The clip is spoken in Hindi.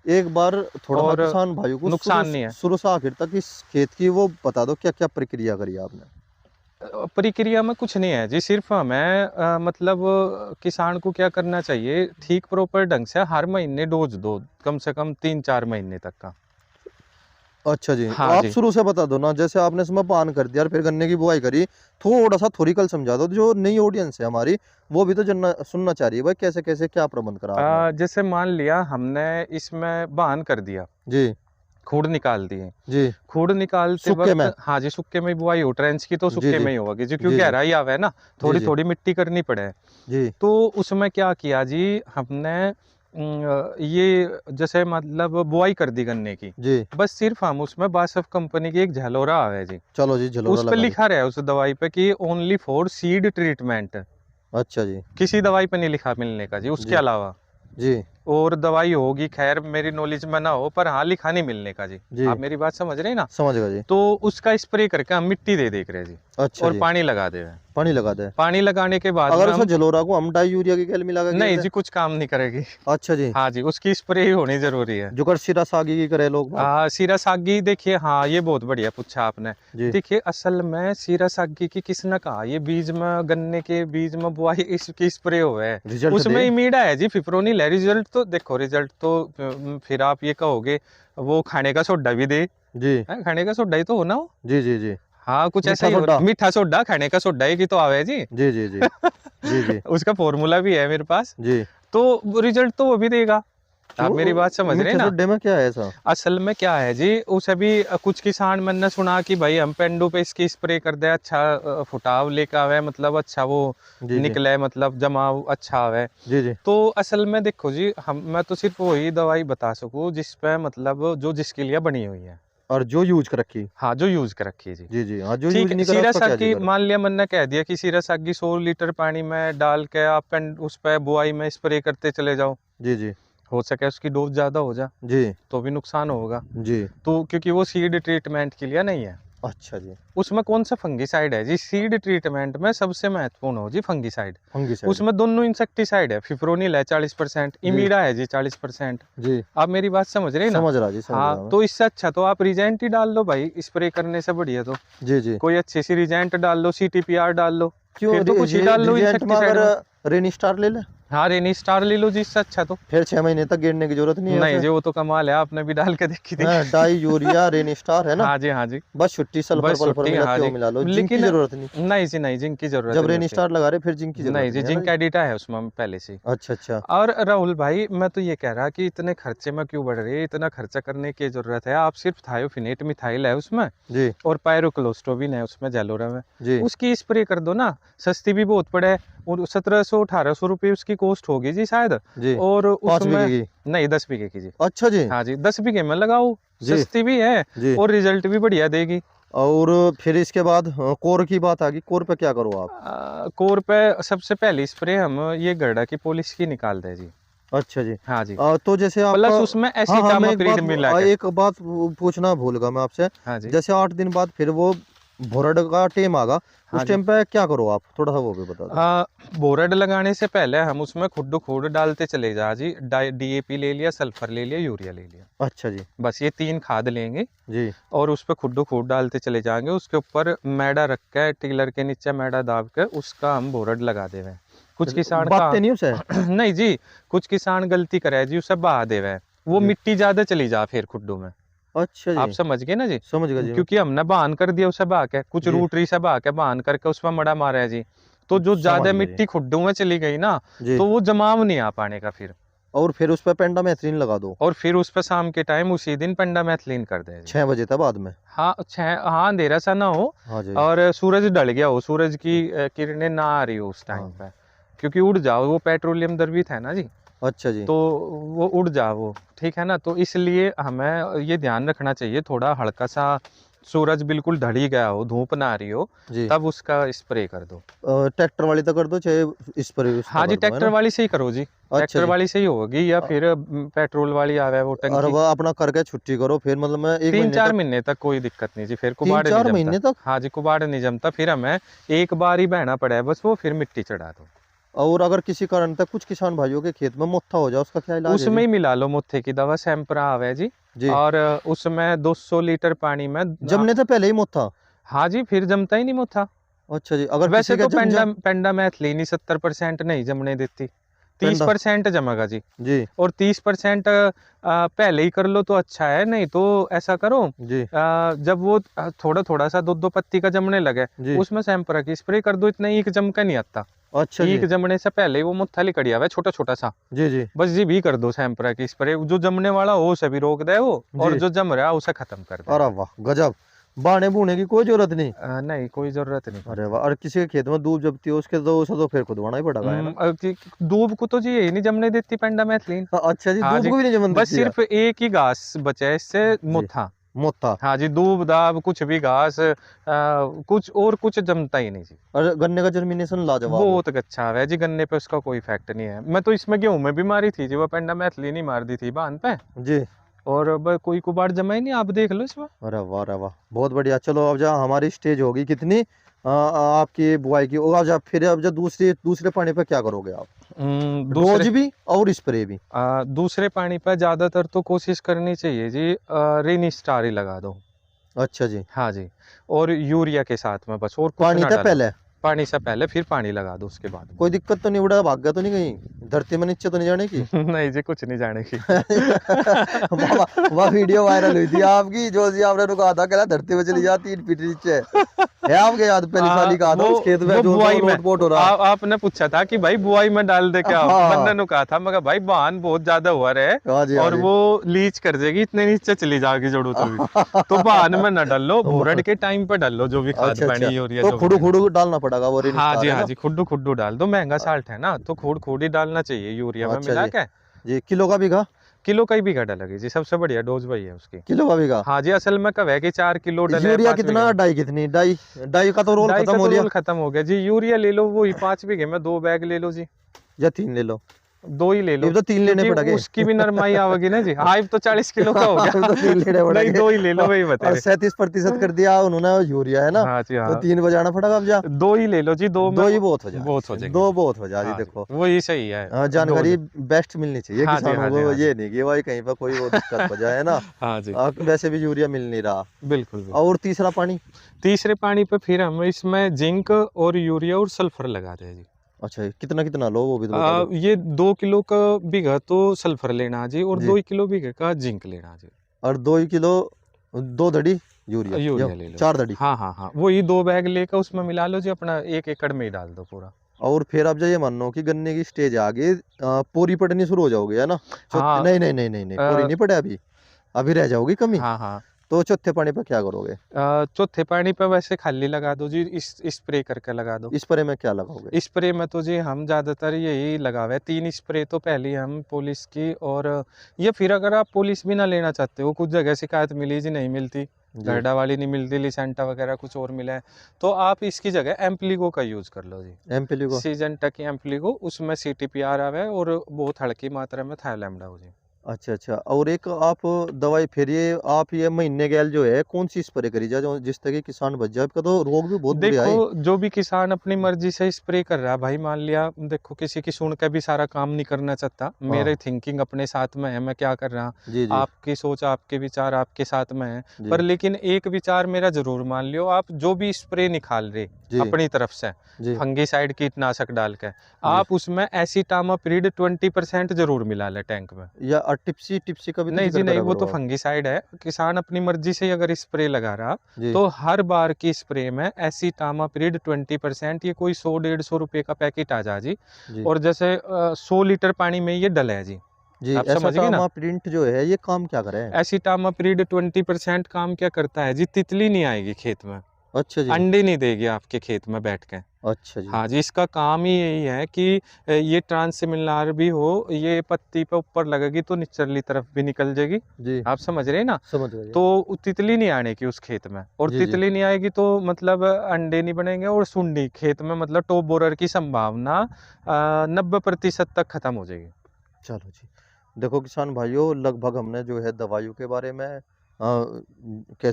एक बार थोड़ा सा और किसान भाइयों को नुकसान नहीं है। शुरू से आखिर तक इस खेत की वो बता दो, क्या क्या प्रक्रिया करी आपने? प्रक्रिया में कुछ नहीं है जी, सिर्फ हमें मतलब किसान को क्या करना चाहिए, ठीक प्रॉपर ढंग से हर महीने डोज दो, कम से कम 3-4 महीने तक का। अच्छा जी, हाँ आप जी। शुरू से बता दो ना, जैसे आपने इसमें पान कर दिया और फिर गन्ने की बुआई करी, थोड़ा सा थोरिकल समझा दो, जो नई ऑडियंस है हमारी वो भी तो जानना सुनना चाह रही है भाई, कैसे कैसे क्या प्रबंध करा आपने? जैसे मान लिया हमने इसमें बान कर दिया, जी खूड़ निकाल दिए, जी। खूड़ निकालते सूखे में? वक्त हाँ जी, सूखे में बुआई हो, ट्रेंच की तो जी सूखे जी में ही होगी जी, क्योंकि जी जी गहराई आवे ना, जी थोड़ी जी थोड़ी मिट्टी करनी पड़े। जी तो उसमें क्या किया जी हमने, ये जैसे मतलब बुआई कर दी गन्ने की, जी। बस सिर्फ हम उसमें बासफ कंपनी की एक झलोरा आवे जी, चलो जी, झलोरा उस पे लगा दी। लिखा रहा है उस दवाई पे कि ओनली फॉर सीड ट्रीटमेंट, अच्छा जी। किसी दवाई पे नहीं लिखा मिलने का जी उसके जी अलावा। जी और दवाई होगी, खैर मेरी नॉलेज में ना हो, पर हाँ लिखा नहीं मिलने का जी। जी। आप मेरी बात समझ रहे हैं ना? समझ गया जी। तो उसका स्प्रे करके हम मिट्टी दे देख रहे हैं जी, अच्छा और जी। पानी लगा दे रहे हैं। पानी लगा दे। पानी लगाने के बाद अगर में उस हम, झलोरा को हम डाई यूरिया की केल मिला के गिर नहीं दे? जी कुछ काम नहीं करेगी। अच्छा जी। हाँ जी, उसकी स्प्रे ही होनी जरूरी है। जो कर सिरा सागी की करे लोग बाग। सीरा सागी, देखिए हाँ ये बहुत बढ़िया पूछा आपने। जी देखिए असल में सीरा सागी की किसने कहा, ये बीज में, गन्ने के बीज में बुआई इसकी स्प्रे हुआ है, रिजल्ट दे। उसमें इमीडा है जी, फिप्रोनिल है। रिजल्ट तो देखो, रिजल्ट तो फिर आप ये कहोगे वो खाने का सोडा भी दे, जी है खाने का सोडा ही तो हो ना वो। जी जी जी। हाँ कुछ ऐसा मीठा ही हो रहा सोडा। है, मीठा सोडा, खाने का सोडा ही की तो आवे जी। जी जी जी जी जी उसका फॉर्मूला भी है मेरे पास। जी। तो रिजल्ट तो वो भी देगा। आप मेरी बात क्यों? समझ रहे हैं मीठे ना? सोडे में क्या है ऐसा? असल में क्या है जी, उसे भी कुछ किसान मैंने सुना कि भाई हम पेंडू पे इसकी स्प्रे कर दे, अच्छा फुटाव लेकर आवे, मतलब अच्छा वो जी जी निकले, मतलब जमाव अच्छा आवे। जी जी। तो असल में देखो जी, हम मैं तो सिर्फ वही दवाई बता सकूं जिस पे मतलब जो जिसके लिए बनी हुई है। और जो यूज कर रखी। हाँ जो यूज कर रखी है जी। जी जी हाँ, जो ठीक यूज है, नहीं करा सीरा उसका क्या सागी जिक्र? मान लिया मैंने कह दिया कि सीरा सागी 100 लीटर पानी में डाल के आप उस पे बुआई में स्प्रे करते चले जाओ, जी जी हो सके उसकी डोज ज्यादा हो जा जी तो भी नुकसान होगा। जी। तो क्योंकि वो सीड ट्रीटमेंट के लिए नहीं है। अच्छा जी। उसमें कौन सा फंगीसाइड है जी, सीड ट्रीटमेंट में सबसे महत्वपूर्ण हो जी फंगीसाइड। फंगीसाइड। उसमें दोनों इंसेक्टिसाइड है, फिप्रोनिल है 40%, जी इमीडा है जी 40%। जी। आप मेरी बात समझ रहे हैं ना? समझ रहा जी, समझ हाँ रहा मैं। तो इससे अच्छा तो आप रिजेंट ही डाल लो भाई, स्प्रे करने से बढ़िया तो जी जी। कोई अच्छी सी रिजेंट डाल लो, CTPR डाल लो, क्यों फिर तो कुछ ही डाल लो रिजेंट में इंसेक्टिसाइड अगर में। रेनी स्टार ले ले? हाँ रेनी स्टार ले लो जी, इससे अच्छा तो। फिर 6 महीने तक गिरने की जरूरत नहीं है नहीं उसे? जी वो तो कमाल है, आपने भी डाल के देखी थी। हाँ, डाई यूरिया रेनी स्टार है ना? हाँ जी हाँ जी। बस छुट्टी सल्फर बस पल्फर छुट्टी, हाँ मिलाते हो जी। मिला लो, जिंक की लेकिन जरूरत नहीं। नहीं जी नहीं, जिंक की जरूरत जब नहीं रेनी होती। स्टार लगा रहे फिर जिंक की जरूरत नहीं जी, नहीं है ना जिंक जी? एडिटा है उसमें पहले से। अच्छा अच्छा। और राहुल भाई मैं तो ये कह रहा कि इतने खर्चे में क्यों बढ़ रही है, इतना खर्चा करने की जरूरत है, आप सिर्फ थायोफिनेट मिथाइल है उसमें, जी और पायरोक्लोस्ट्रोबिन है उसमें जेलोरा में, जी उसकी स्प्रे कर दो ना, सस्ती भी बहुत पड़े, और 1700-1800 रुपये उसकी कॉस्ट होगी जी शायद। जी। और 5 बीघे उसमें की? नहीं, 10 बीघे की जी। अच्छा जी। हाँ जी, 10 बीघे में लगाओ, जी सस्ती भी है जी। और रिजल्ट भी बढ़िया देगी। और फिर इसके बाद कोर की बात आ गई, कोर पे क्या करो आप? कोर पे सबसे पहली स्प्रे हम ये गड्ढा की पॉलिश की निकाल दें जी। अच्छा जी। हाँ जी, तो जैसे आपका, प्लस उसमें हाँ हाँ, मैं एसिटामाप्रिड मिला के। एक बात पूछना भूल गया मैं आपसे। हाँ जी। जैसे 8 दिन बाद फिर वो भोरड का टेम आगा, हाँ उस जी। टाइम पे क्या करो आप, थोड़ा सा वो भी बता दो। बोरड लगाने से पहले हम उसमें खुड खूड डालते चले जा जी, DAP ले लिया, सल्फर ले लिया, यूरिया ले लिया, अच्छा जी। बस ये 3 खाद लेंगे जी और उस पर खुड खूड डालते चले जाएंगे। उसके ऊपर मैडा रख के, टिलर के नीचे मैडा दाब के उसका हम बोरड लगा देवे। कुछ किसान का बातें नहीं उसे? नहीं जी, कुछ किसान गलती करे जी, उसे बहा देवे, वो जी। मिट्टी ज्यादा चली जा फिर खुड्डू में। अच्छा आप जी। समझ गए ना जी? समझ गया जी मैं। क्योंकि हमने बहान कर दिया उसे, बहा के कुछ जी रूटरी से बहा के बहान करके उसमें मड़ा मारा है जी, तो जो समझ ज्यादा गया जी। मिट्टी खुड्डू में चली गई ना, जी। तो वो जमाव नहीं आ पाने का फिर। और फिर उस पर पेंडामेथ्रिन लगा दो। और फिर उस पर शाम के टाइम उसी दिन पेंडामेथलिन कर दे जी। 6 बजे तक बाद में? हाँ हाँ, अंधेरा सा ना हो हाँ जी। और सूरज ढल गया हो, सूरज की किरणें ना आ रही हो उस टाइम हाँ। पे, क्योंकि उड़ जाओ, वो पेट्रोलियम द्रवित है ना जी, अच्छा जी। तो वो उड़ जाओ वो, ठीक है ना? तो इसलिए हमें ये ध्यान रखना चाहिए, थोड़ा हल्का सा सूरज बिल्कुल ढल ही गया हो, धूप ना आ रही हो, जी। तब उसका स्प्रे कर दो। ट्रैक्टर वाली तो कर दो, चाहे स्प्रे उसका हाँ जी, कर दो, है ट्रैक्टर ना? वाली से ही करो जी, अच्छा ट्रैक्टर जी। वाली से ही होगी, या फिर पेट्रोल वाली आवे वो और टंकी। वह अपना करके छुट्टी करो, फिर मतलब मैं 1 महीने 3-4 तक? महीने तक कोई दिक्कत नहीं जी, फिर तीन कुबाड़ नहीं चार जमता। महीने तक? हाँ जी, कुबाड़ नहीं जमता, फिर हमें एक बार ही बहना पड़ा है बस, वो फिर मिट्टी चढ़ा दो। और अगर किसी कारण तक कुछ किसान भाइयों के खेत में मोथा हो जाए उसका क्या इलाज है उसमें जी? ही मिला लो मोथे की दवा, सैंपरा आवे जी। जी और उसमें 200 लीटर पानी में जमने से पहले ही मोथा। हाँ जी, फिर जमता ही नहीं मोथा। अच्छा जी, अगर वैसे किसी का तो जम जाए। पेंडामेथलिन ही 70% नहीं जमने देती, पेंडा 30% जमेगा जी। जी और 30% पहले ही कर लो तो अच्छा है, नहीं तो ऐसा करो, जी जब वो थोड़ा थोड़ा सा दो पत्ती का जमने लगे, जी। उसमें सैंपरा की स्प्रे कर दो, इतना ईक जम का नहीं आता। अच्छा जी ईक जमने से पहले ही वो मुट्ठा लिकड़ी आवे छोटा छोटा सा, जी जी बस जी भी कर दो सैंपरा की स्प्रे, जो जमने वाला हो उसे भी रोक दे वो, और जी। जो जम रहा है उसे खत्म कर दे। अरे वाह गजब, बाने बूने की कोई जरूरत नहीं। नहीं, कोई जरूरत नहीं अरे पड़ती। वाह, और किसी के खेत में दूब जबती हो उसके तो उसे तो फिर खुदवाना ही पड़ेगा है ना। दूब को तो जी यही नहीं जमने देती पेंडामेथलिन। अच्छा जी, हाँ दूब जी, को भी नहीं जमन बस देती है। सिर्फ एक ही घास बचा है इससे, जी मुट्ठा। मोथा। हाँ जी, दूब दाब कुछ भी घास, कुछ और कुछ जमता ही नहीं जी। और गन्ने का जर्मिनेशन लाजवाब हो। बहुत अच्छा है जी, गन्ने पे उसका कोई इफेक्ट नहीं है। मैं तो इसमें गेहूं में भी मारी थी जी, वो पेंडामेथलिन ही मार दी थी बांध पे, जी। और अब कोई कुबाड़ जमा ही नहीं, आप देख लो इसमें। अरे वाह बहुत बढ़िया। चलो अब जहाँ हमारी स्टेज होगी कितनी आपकी बुआई की, और अब जब दूसरे पानी पे क्या करोगे आप? डोज दूसरे भी और स्प्रे भी? दूसरे पानी पे ज्यादातर तो कोशिश करनी चाहिए जी, रेनी स्टार ही लगा दो। अच्छा जी। हाँ जी, और यूरिया के साथ में बस, और कुछ पानी ना था डालो। पहले? पानी से पहले फिर पानी लगा दो उसके बाद कोई दिक्कत तो नहीं, उड़ा भाग गया तो नहीं कहीं धरती में नीचे तो नहीं जाने की? में। नहीं जी, कुछ नहीं जाने की। वह वीडियो वायरल हुई थी आपकी, जो जी आपने तो कहा था कहला धरती में चली जा 3 फीट नीचे, है आपके याद? पहली साल ही कहा था उस खेत में वो जो बुआई में, लोटपोट हो रहा। आपने पूछा था कि भाई बुआई में डाल दे क्या, हाँ मैंने नु कहा था, मगर भाई बहान बहुत ज्यादा हुआ रहे, हाँ जी हाँ और जी। वो लीच कर देगी, इतने नीचे चली जाएगी जड़ों तक भी, तो बहान में न डालो, भूरड़ के टाइम पे डालो जो भी खाद अच्छा पानी अच्छा, यूरिया तो जो भी खुडू देना। खुडू डालना पड़ेगा वो रेनी हाँ जी, स्टार है हाँ ना? जी, खुड्डू खुड्डू डाल दो, महंगा साल्ट है ना, तो खुड खुड ही डालना चाहिए यूरिया में अच्छा मिला जी के। जी। किलो का बीघा? किलो का ही बीघा डलेगी जी, सबसे बढ़िया डोज वही है उसकी। किलो का बीघा। हाँ जी, असल में कब है कि 4 किलो डले यूरिया 5 बीघे कितना, में। डाई कितनी? डाई डाई का तो रोल डाई खत्म का हो तो लिया। रोल खत्म हो गया जी, यूरिया ले लो, वही 5 बीघे में 2 बैग ले लो जी। या 3 ले लो? 2 ही ले लो, ये तो 3 लेने क्योंकि पड़ेंगे। उसकी भी नरमाई आवेगी ना जी। हाँ, अब तो 40 किलो का हो अब गया। तो 3 लेने नहीं, पड़ेंगे। 2 ही ले लो, वही बता और रहे। 37% कर दिया उन्होंने यूरिया है ना, हाँ जी, तो हाँ, 3 बजाना पड़ेगा अब जा। 2 ही ले लो जी, 2 में 2 ही बहुत हो जा बहुत हो जी, जाएगी 2 जी। बहुत हो जा जी। हाँ जी, देखो वही सही है जानकारी डोज। बेस्ट मिलनी चाहिए हाँ जी, किसानों हाँ जी, को, हाँ जी। ये नहीं कि भाई कहीं पर कोई वो दिक्कत हो जाए है ना। हाँ जी, वैसे भी यूरिया मिल नहीं रहा। बिल्कुल, बिल्कुल। और तीसरा पानी? तीसरे पानी पे फिर हम इसमें जिंक और यूरिया और सल्फर लगाते हैं जी। अच्छा कितना कितना लो वो भी तो बता दो। ये 2 किलो का बीघा तो सल्फर लेना जी, और जी 2 किलो बीघे का जिंक लेना जी। और 2 किलो 2 धड़ी यूरिया या यूरिया ले लो जी। 4 धड़ी? हाँ हाँ हाँ, वही 2 बैग लेकर उसमें मिला लो जी, अपना 1 एकड़ में ही डाल दो पूरा। और फिर आप जो ये मानो कि गन्ने की स्टेज आ गई, पूरी पड़नी शुरू हो जाओगे है ना? हाँ, नहीं नहीं नहीं नहीं नहीं, पूरी अ, नहीं पड़े अभी, अभी रह जाओगी कमी। हाँ हाँ, तो चौथे पानी पे क्या करोगे? चौथे पानी पे वैसे खाली लगा दो जी, इस स्प्रे करके लगा दो। स्प्रे में क्या लगाओगे? स्प्रे में तो जी हम ज़्यादातर यही लगावे, 3 स्प्रे तो पहले हम पुलिस की, और ये फिर अगर आप पुलिस भी ना लेना चाहते हो, कुछ जगह शिकायत मिली जी नहीं मिलती, जी घरडा वाली नहीं मिलती, लिसेंटा वगैरह कुछ और मिला है, तो आप इसकी जगह एम्प्लीगो का यूज़ कर लो जी। एमपीली को? सीजनटा की एम्प्लीगो, उसमें CTPR आवे और बहुत हल्की मात्रा में थाईलैंड हो जी। अच्छा और एक आप दवाई फिर ये महीने गैल जो है कौन सी स्प्रे करी जाए जो जिस तक कि किसान बच जाए? आपका तो रोग भी बहुत बढ़िया देखो, है। जो भी किसान अपनी मर्जी से स्प्रे कर रहा है भाई, मान लिया देखो किसी की सुन के भी सारा काम नहीं करना चाहता, मेरे हाँ थिंकिंग अपने साथ में है, मैं क्या कर रहा, जी जी आपकी सोच आपके विचार आपके साथ में है, जी पर लेकिन एक विचार मेरा जरूर मान लियो, आप जो भी स्प्रे निकाल रहे जी अपनी तरफ से, जी फंगीसाइड कीटनाशक डाल के, जी। आप उसमें एसिटामाप्रिड 20% जरूर मिला ले टैंक में। या टिप्सी टिप्सी का भी तो नहीं जी जिक्र नहीं, करा वो करो तो आप। फंगीसाइड है, किसान अपनी मर्जी से अगर स्प्रे लगा रहा, जी तो हर बार की स्प्रे में एसिटामाप्रिड 20%, ये कोई 100-150 रुपए का पैकेट आ जा जी, जी और जैसे 100 लीटर पानी में ये डले है जी, जी। आप ऐसा समझ गए ना। टामा प्रिंट जो है ये काम क्या करे? एसिटामाप्रिड 20% काम क्या करता है जी, तितली नहीं आएगी खेत में, अच्छा जी। अंडे नहीं देगी आपके खेत में बैठ के। अच्छा जी हाँ जी, इसका काम ही यही है कि ये ट्रांसमिलर भी हो, ये पत्ती पे ऊपर लगेगी तो निचली तरफ भी निकल जाएगी, जी। आप समझ रहे हैं ना। समझ गए। तो तितली नहीं आने की उस खेत में, और जी जी। तितली नहीं आएगी तो मतलब अंडे नहीं बनेंगे, और सुंडी खेत में मतलब टॉप बोरर की संभावना 90% तक खत्म हो जाएगी। चलो जी, देखो किसान भाइयों, लगभग हमने जो है दवाइयों के बारे में कैसे